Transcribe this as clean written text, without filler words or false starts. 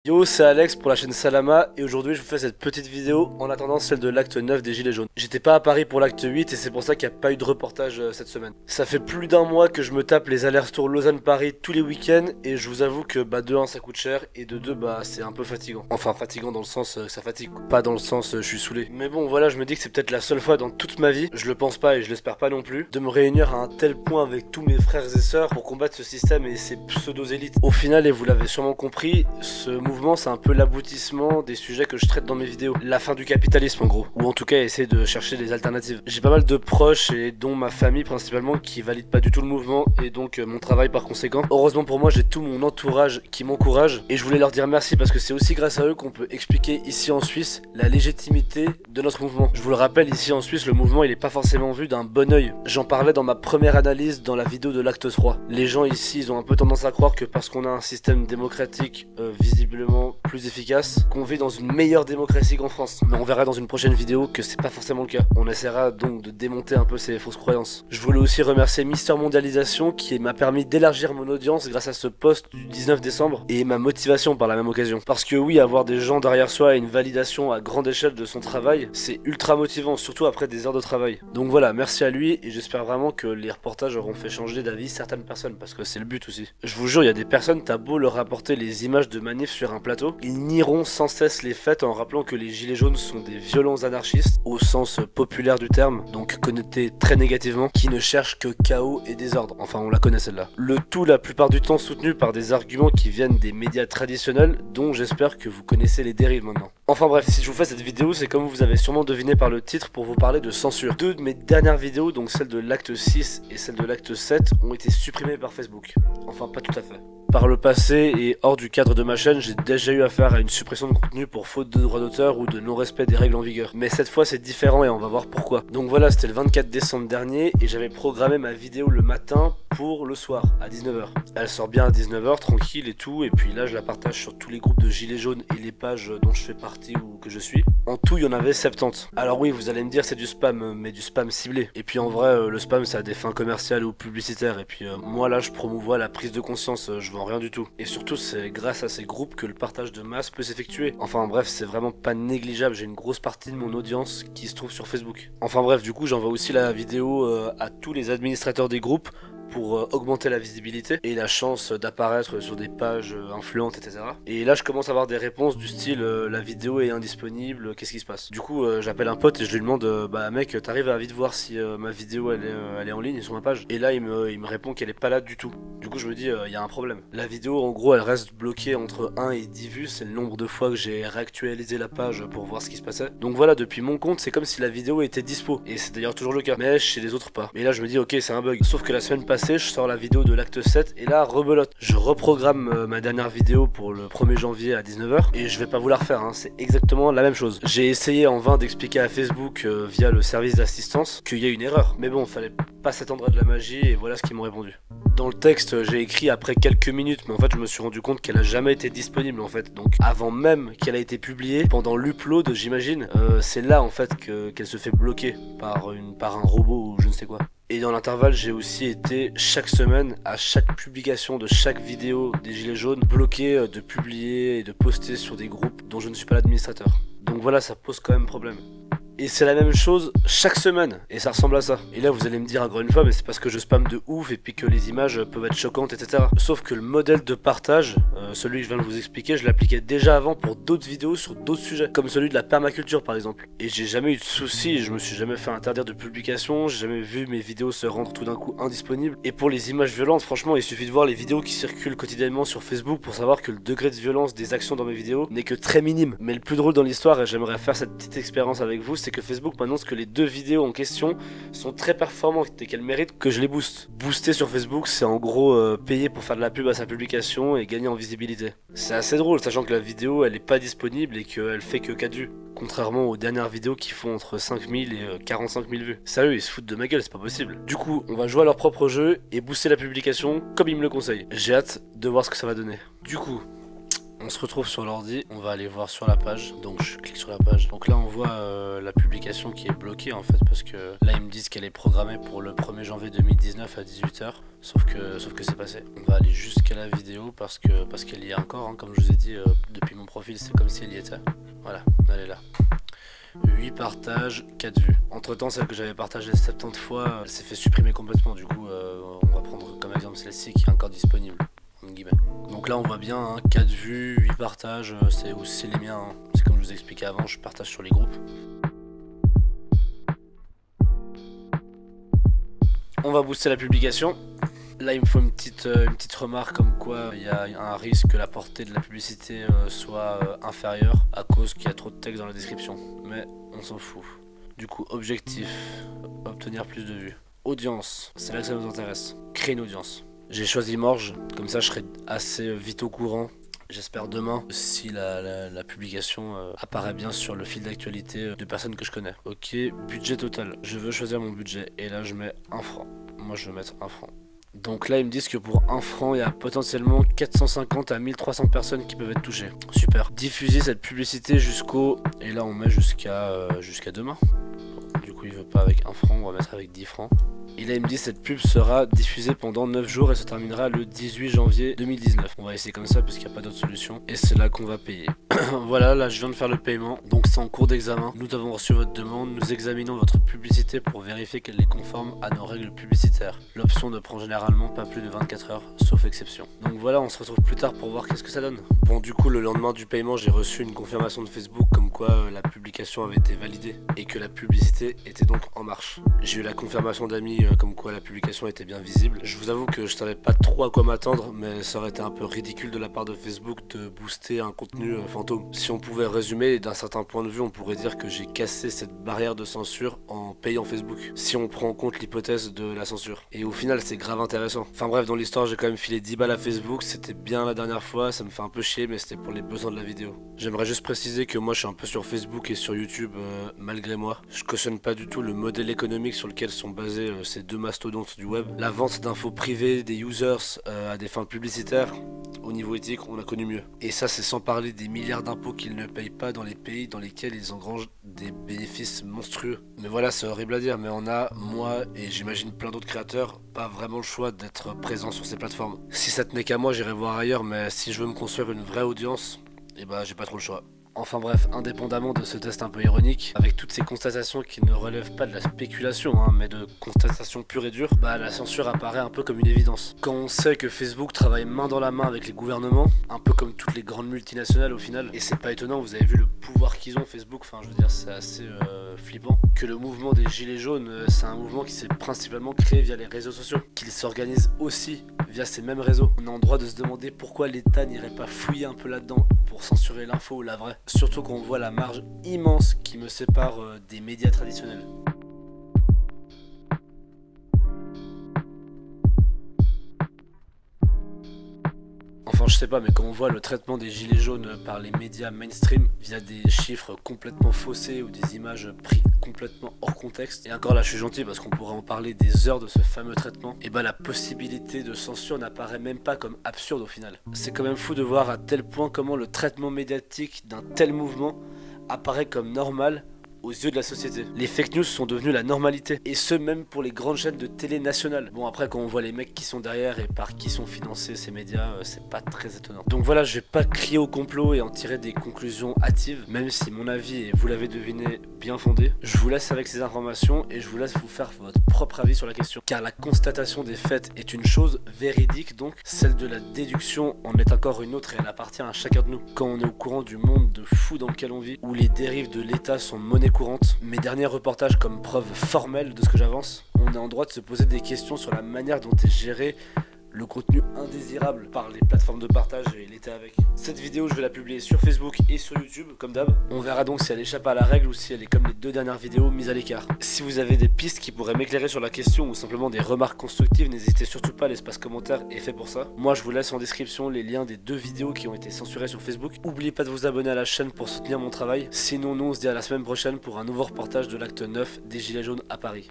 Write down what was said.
Yo, c'est Alex pour la chaîne Salama et aujourd'hui je vous fais cette petite vidéo en attendant celle de l'acte 9 des Gilets jaunes. J'étais pas à Paris pour l'acte 8 et c'est pour ça qu'il n'y a pas eu de reportage cette semaine. Ça fait plus d'un mois que je me tape les allers-retours Lausanne-Paris tous les week-ends et je vous avoue que de 1 ça coûte cher et de 2 c'est un peu fatigant. Enfin fatigant dans le sens que ça fatigue, pas dans le sens je suis saoulé. Mais bon voilà, je me dis que c'est peut-être la seule fois dans toute ma vie, je le pense pas et je l'espère pas non plus, de me réunir à un tel point avec tous mes frères et sœurs pour combattre ce système et ses pseudo-élites. Au final, et vous l'avez sûrement compris, ce mouvement c'est un peu l'aboutissement des sujets que je traite dans mes vidéos. La fin du capitalisme en gros, ou en tout cas essayer de chercher des alternatives. J'ai pas mal de proches et dont ma famille principalement qui valident pas du tout le mouvement et donc mon travail par conséquent. Heureusement pour moi j'ai tout mon entourage qui m'encourage et je voulais leur dire merci parce que c'est aussi grâce à eux qu'on peut expliquer ici en Suisse la légitimité de notre mouvement. Je vous le rappelle, ici en Suisse le mouvement il est pas forcément vu d'un bon oeil. J'en parlais dans ma première analyse dans la vidéo de l'acte 3. Les gens ici ils ont un peu tendance à croire que parce qu'on a un système démocratique visiblement plus efficace, qu'on vit dans une meilleure démocratie qu'en France. Mais on verra dans une prochaine vidéo que c'est pas forcément le cas. On essaiera donc de démonter un peu ces fausses croyances. Je voulais aussi remercier Mister Mondialisation qui m'a permis d'élargir mon audience grâce à ce post du 19 décembre et ma motivation par la même occasion. Parce que oui, avoir des gens derrière soi et une validation à grande échelle de son travail, c'est ultra motivant, surtout après des heures de travail. Donc voilà, merci à lui et j'espère vraiment que les reportages auront fait changer d'avis certaines personnes parce que c'est le but aussi. Je vous jure, il y a des personnes, t'as beau leur rapporter les images de manifs sur un plateau, ils nieront sans cesse les faits en rappelant que les gilets jaunes sont des violents anarchistes au sens populaire du terme, donc connotés très négativement, qui ne cherchent que chaos et désordre. Enfin, on la connaît celle-là. Le tout la plupart du temps soutenu par des arguments qui viennent des médias traditionnels, dont j'espère que vous connaissez les dérives maintenant. Enfin bref, si je vous fais cette vidéo, c'est comme vous avez sûrement deviné par le titre pour vous parler de censure. Deux de mes dernières vidéos, donc celle de l'acte 6 et celle de l'acte 7, ont été supprimées par Facebook. Enfin, pas tout à fait. Par le passé et hors du cadre de ma chaîne, j'ai déjà eu affaire à une suppression de contenu pour faute de droit d'auteur ou de non-respect des règles en vigueur. Mais cette fois c'est différent et on va voir pourquoi. Donc voilà, c'était le 24 décembre dernier et j'avais programmé ma vidéo le matin pour le soir à 19 h. Elle sort bien à 19 h, tranquille et tout, et puis là je la partage sur tous les groupes de gilets jaunes et les pages dont je fais partie ou que je suis. En tout il y en avait 70. Alors oui, vous allez me dire c'est du spam, mais du spam ciblé. Et puis en vrai le spam c'est à des fins commerciales ou publicitaires et puis moi là je promouvois la prise de conscience, je vends rien du tout. Et surtout c'est grâce à ces groupes que le partage de masse peut s'effectuer. Enfin bref, c'est vraiment pas négligeable, j'ai une grosse partie de mon audience qui se trouve sur Facebook. Enfin bref, du coup j'envoie aussi la vidéo à tous les administrateurs des groupes pour augmenter la visibilité et la chance d'apparaître sur des pages influentes, etc. Et là je commence à avoir des réponses du style la vidéo est indisponible, qu'est-ce qui se passe? Du coup j'appelle un pote et je lui demande bah mec, t'arrives à vite voir si ma vidéo elle est en ligne sur ma page? Et là il me répond qu'elle est pas là du tout. Du coup je me dis il y a un problème. La vidéo en gros elle reste bloquée entre 1 et 10 vues, c'est le nombre de fois que j'ai réactualisé la page pour voir ce qui se passait. Donc voilà, depuis mon compte c'est comme si la vidéo était dispo, et c'est d'ailleurs toujours le cas, mais chez les autres pas. Mais là je me dis ok, c'est un bug. Sauf que la semaine passée je sors la vidéo de l'acte 7 et là rebelote. Je reprogramme ma dernière vidéo pour le 1er janvier à 19 h et je vais pas vous la refaire, hein, c'est exactement la même chose. J'ai essayé en vain d'expliquer à Facebook via le service d'assistance qu'il y a une erreur, mais bon, fallait pas s'attendre à de la magie et voilà ce qu'ils m'ont répondu. Dans le texte j'ai écrit après quelques minutes, mais en fait je me suis rendu compte qu'elle a jamais été disponible en fait, donc avant même qu'elle a été publiée, pendant l'upload j'imagine, c'est là en fait qu'elle se fait bloquer par un robot ou je ne sais quoi. Et dans l'intervalle, j'ai aussi été chaque semaine, à chaque publication de chaque vidéo des Gilets jaunes, bloqué de publier et de poster sur des groupes dont je ne suis pas l'administrateur. Donc voilà, ça pose quand même problème. Et c'est la même chose chaque semaine, et ça ressemble à ça. Et là vous allez me dire encore une fois, mais c'est parce que je spam de ouf et puis que les images peuvent être choquantes, etc. Sauf que le modèle de partage, celui que je viens de vous expliquer, je l'appliquais déjà avant pour d'autres vidéos sur d'autres sujets, comme celui de la permaculture par exemple. Et j'ai jamais eu de soucis, je me suis jamais fait interdire de publication, j'ai jamais vu mes vidéos se rendre tout d'un coup indisponibles. Et pour les images violentes, franchement il suffit de voir les vidéos qui circulent quotidiennement sur Facebook pour savoir que le degré de violence des actions dans mes vidéos n'est que très minime. Mais le plus drôle dans l'histoire, et j'aimerais faire cette petite expérience avec vous, c'est que Facebook m'annonce que les deux vidéos en question sont très performantes et qu'elles méritent que je les booste. Booster sur Facebook, c'est en gros payer pour faire de la pub à sa publication et gagner en visibilité. C'est assez drôle, sachant que la vidéo elle est pas disponible et qu'elle fait que 4 vues. Contrairement aux dernières vidéos qui font entre 5000 et 45 000 vues. Sérieux, ils se foutent de ma gueule, c'est pas possible. Du coup, on va jouer à leur propre jeu et booster la publication comme ils me le conseillent. J'ai hâte de voir ce que ça va donner. Du coup, on se retrouve sur l'ordi, on va aller voir sur la page, donc je clique sur la page. Donc là on voit la publication qui est bloquée en fait, parce que là ils me disent qu'elle est programmée pour le 1er janvier 2019 à 18 h. Sauf que c'est passé. On va aller jusqu'à la vidéo parce qu'elle y est encore, hein, comme je vous ai dit depuis mon profil, c'est comme si elle y était. Voilà, elle est là. 8 partages, 4 vues. Entre temps, celle que j'avais partagée 70 fois, elle s'est fait supprimer complètement. Du coup, on va prendre comme exemple celle-ci qui est encore disponible. Donc là on voit bien, hein, 4 vues, 8 partages, c'est aussi les miens, hein. C'est comme je vous expliquais avant, je partage sur les groupes. On va booster la publication. Là il me faut une petite remarque comme quoi il y a un risque que la portée de la publicité soit inférieure à cause qu'il y a trop de texte dans la description. Mais on s'en fout. Du coup, objectif, obtenir plus de vues. Audience, c'est là que ça nous intéresse. Créer une audience. J'ai choisi Morge, comme ça je serai assez vite au courant. J'espère demain si la publication apparaît bien sur le fil d'actualité de personnes que je connais. Ok, budget total. Je veux choisir mon budget et là je mets 1 franc. Moi je veux mettre 1 franc. Donc là ils me disent que pour 1 franc il y a potentiellement 450 à 1300 personnes qui peuvent être touchées. Super. Diffuser cette publicité jusqu'au... Et là on met jusqu'à demain. Du coup il veut pas avec 1 franc, on va mettre avec 10 francs. Et là il me dit cette pub sera diffusée pendant 9 jours et se terminera le 18 janvier 2019. On va essayer comme ça parce qu'il n'y a pas d'autre solution. Et c'est là qu'on va payer. Voilà, là je viens de faire le paiement. Donc c'est en cours d'examen. Nous avons reçu votre demande. Nous examinons votre publicité pour vérifier qu'elle est conforme à nos règles publicitaires. L'option ne prend généralement pas plus de 24 heures, sauf exception. Donc voilà, on se retrouve plus tard pour voir qu'est-ce que ça donne. Bon du coup le lendemain du paiement j'ai reçu une confirmation de Facebook comme quoi la publication avait été validée et que la publicité était donc en marche. J'ai eu la confirmation d'amis comme quoi la publication était bien visible. Je vous avoue que je savais pas trop à quoi m'attendre, mais ça aurait été un peu ridicule de la part de Facebook de booster un contenu fantôme. Si on pouvait résumer d'un certain point de vue, on pourrait dire que j'ai cassé cette barrière de censure en payant Facebook, si on prend en compte l'hypothèse de la censure. Et au final c'est grave intéressant. Enfin bref, dans l'histoire j'ai quand même filé 10 balles à Facebook, c'était bien la dernière fois, ça me fait un peu chier mais c'était pour les besoins de la vidéo. J'aimerais juste préciser que moi je suis un peu sur Facebook et sur YouTube malgré moi. Je cautionne pas du tout le modèle économique sur lequel sont basés ces deux mastodontes du web. La vente d'infos privées des users à des fins publicitaires, au niveau éthique, on a connu mieux. Et ça c'est sans parler des milliards d'impôts qu'ils ne payent pas dans les pays dans lesquels ils engrangent des bénéfices monstrueux. Mais voilà, c'est horrible à dire, mais on a, moi et j'imagine plein d'autres créateurs, pas vraiment le choix d'être présents sur ces plateformes. Si ça tenait qu'à moi, j'irais voir ailleurs, mais si je veux me construire une vraie audience, et bah j'ai pas trop le choix. Enfin bref, indépendamment de ce test un peu ironique, avec toutes ces constatations qui ne relèvent pas de la spéculation, hein, mais de constatations pures et dures, bah la censure apparaît un peu comme une évidence. Quand on sait que Facebook travaille main dans la main avec les gouvernements, un peu comme toutes les grandes multinationales au final, et c'est pas étonnant, vous avez vu le pouvoir qu'ils ont Facebook, enfin je veux dire c'est assez flippant, que le mouvement des gilets jaunes, c'est un mouvement qui s'est principalement créé via les réseaux sociaux, qu'il s'organise aussi via ces mêmes réseaux. On a en droit de se demander pourquoi l'État n'irait pas fouiller un peu là-dedans pour censurer l'info ou la vraie. Surtout qu'on voit la marge immense qui me sépare des médias traditionnels. Enfin je sais pas, mais quand on voit le traitement des gilets jaunes par les médias mainstream via des chiffres complètement faussés ou des images prises complètement hors contexte, et encore là je suis gentil parce qu'on pourrait en parler des heures de ce fameux traitement, et bah la possibilité de censure n'apparaît même pas comme absurde au final. C'est quand même fou de voir à tel point comment le traitement médiatique d'un tel mouvement apparaît comme normal aux yeux de la société. Les fake news sont devenus la normalité, et ce même pour les grandes chaînes de télé nationales. Bon après quand on voit les mecs qui sont derrière et par qui sont financés ces médias, c'est pas très étonnant. Donc voilà, je vais pas crier au complot et en tirer des conclusions hâtives, même si mon avis est, vous l'avez deviné, bien fondé. Je vous laisse avec ces informations et je vous laisse vous faire votre propre avis sur la question. Car la constatation des faits est une chose véridique, donc celle de la déduction en est encore une autre et elle appartient à chacun de nous. Quand on est au courant du monde de fou dans lequel on vit, où les dérives de l'État sont monnaie courante, mes derniers reportages comme preuve formelle de ce que j'avance, on est en droit de se poser des questions sur la manière dont est géré le contenu indésirable par les plateformes de partage et l'État avec. Cette vidéo je vais la publier sur Facebook et sur YouTube comme d'hab. On verra donc si elle échappe à la règle ou si elle est comme les deux dernières vidéos mises à l'écart. Si vous avez des pistes qui pourraient m'éclairer sur la question ou simplement des remarques constructives, n'hésitez surtout pas, l'espace commentaire est fait pour ça. Moi je vous laisse en description les liens des deux vidéos qui ont été censurées sur Facebook. N'oubliez pas de vous abonner à la chaîne pour soutenir mon travail. Sinon nous on se dit à la semaine prochaine pour un nouveau reportage de l'acte 9 des Gilets jaunes à Paris.